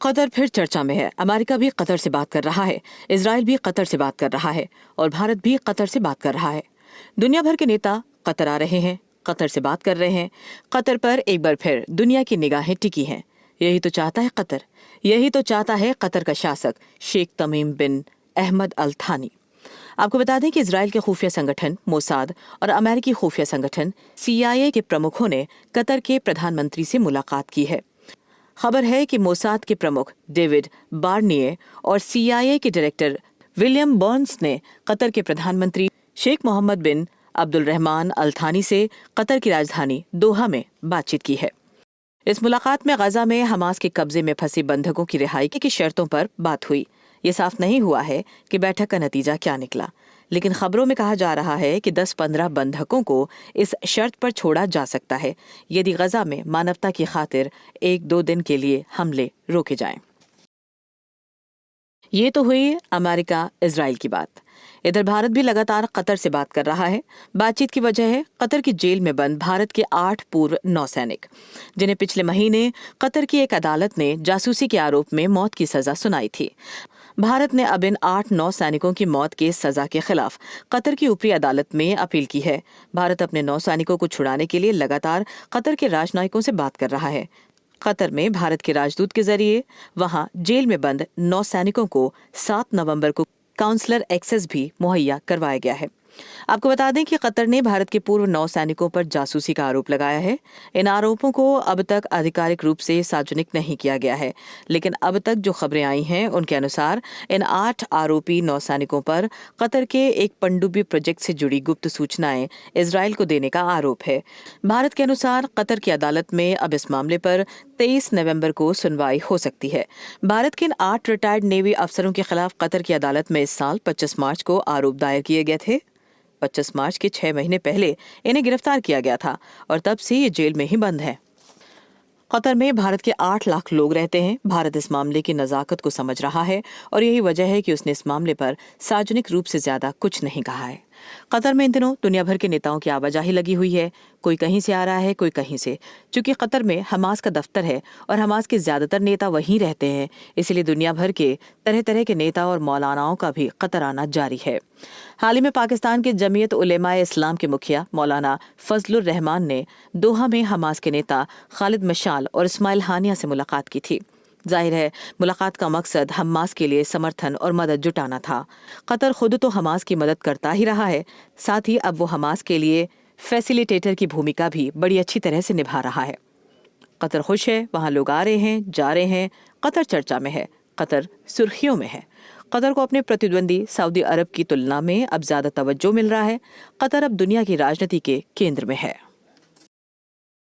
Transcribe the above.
Qatar फिर चर्चा में है। अमेरिका भी कतर से बात कर रहा है, इजराइल भी कतर से बात कर रहा है और भारत भी कतर से बात कर रहा है। दुनिया भर के नेता कतर आ रहे हैं, कतर से बात कर रहे हैं। कतर पर एक बार फिर दुनिया की निगाहें टिकी हैं। यही तो चाहता है कतर, यही तो चाहता है कतर का शासक शेख तमीम बिन अहमद अल थानी। आपको बता दें कि इजराइल के खुफिया संगठन मोसाद और अमेरिकी खुफिया संगठन CIA के प्रमुखों ने कतर के प्रधानमंत्री से मुलाकात की है। खबर है कि मोसाद के प्रमुख डेविड बार्निए और CIA के डायरेक्टर विलियम बर्न्स ने कतर के प्रधानमंत्री शेख मोहम्मद बिन अब्दुल रहमान अल थानी से कतर की राजधानी दोहा में बातचीत की है। इस मुलाकात में गजा में हमास के कब्जे में फंसे बंधकों की रिहाई की शर्तों पर बात हुई। ये साफ नहीं हुआ है कि बैठक का नतीजा क्या निकला, लेकिन खबरों में कहा जा रहा है कि 10-15 बंधकों को इस शर्त पर छोड़ा जा सकता है यदि गजा में मानवता की खातिर 1-2 दिन के लिए हमले रोके जाएं। ये तो हुई अमेरिका इजराइल की बात। इधर भारत भी लगातार कतर से बात कर रहा है। बातचीत की वजह है कतर की जेल में बंद भारत के 8 पूर्व नौसैनिक, जिन्हें पिछले महीने कतर की एक अदालत ने जासूसी के आरोप में मौत की सजा सुनाई थी। भारत ने अब इन 8 नौसैनिकों की मौत के सजा के खिलाफ कतर की ऊपरी अदालत में अपील की है। भारत अपने नौसैनिकों को छुड़ाने के लिए लगातार कतर के राजनयिकों से बात कर रहा है। कतर में भारत के राजदूत के जरिए वहां जेल में बंद नौसैनिकों को 7 नवंबर को काउंसलर एक्सेस भी मुहैया करवाया गया है। आपको बता दें कि कतर ने भारत के पूर्व नौसैनिकों पर जासूसी का आरोप लगाया है। इन आरोपों को अब तक आधिकारिक रूप से सार्वजनिक नहीं किया गया है, लेकिन अब तक जो खबरें आई हैं उनके अनुसार इन 8 आरोपी नौसैनिकों पर कतर के एक पनडुब्बी प्रोजेक्ट से जुड़ी गुप्त सूचनाएं इजराइल को देने का आरोप है। भारत के अनुसार कतर की अदालत में अब इस मामले पर 23 नवंबर को सुनवाई हो सकती है। भारत के इन 8 रिटायर्ड नेवी अफसरों के खिलाफ कतर की अदालत में इस साल 25 मार्च को आरोप दायर किए गए थे। 25 मार्च के 6 महीने पहले इन्हें गिरफ्तार किया गया था और तब से ये जेल में ही बंद है। कतर में भारत के 8 लाख लोग रहते हैं। भारत इस मामले की नजाकत को समझ रहा है और यही वजह है कि उसने इस मामले पर सार्वजनिक रूप से ज्यादा कुछ नहीं कहा है। कतर में इन दिनों दुनिया भर के नेताओं की आवाजाही लगी हुई है। कोई कहीं से आ रहा है, कोई कहीं से। चूंकि कतर में हमास का दफ्तर है और हमास के ज्यादातर नेता वहीं रहते हैं, इसलिए दुनिया भर के तरह तरह के नेता और मौलानाओं का भी कतर आना जारी है। हाल ही में पाकिस्तान के जमीयत उलेमाए इस्लाम के मुखिया मौलाना फजलुर रहमान ने दोहा में हमास के नेता खालिद मशाल और इस्माइल हानिया से मुलाकात की थी। जाहिर है मुलाकात का मकसद हमास के लिए समर्थन और मदद जुटाना था। कतर खुद तो हमास की मदद करता ही रहा है, साथ ही अब वो हमास के लिए फैसिलिटेटर की भूमिका भी बड़ी अच्छी तरह से निभा रहा है। कतर खुश है, वहाँ लोग आ रहे हैं, जा रहे हैं। कतर चर्चा में है, कतर सुर्खियों में है। कतर को अपने प्रतिद्वंदी सऊदी अरब की तुलना में अब ज्यादा तवज्जो मिल रहा है। कतर अब दुनिया की राजनीति के केंद्र में है।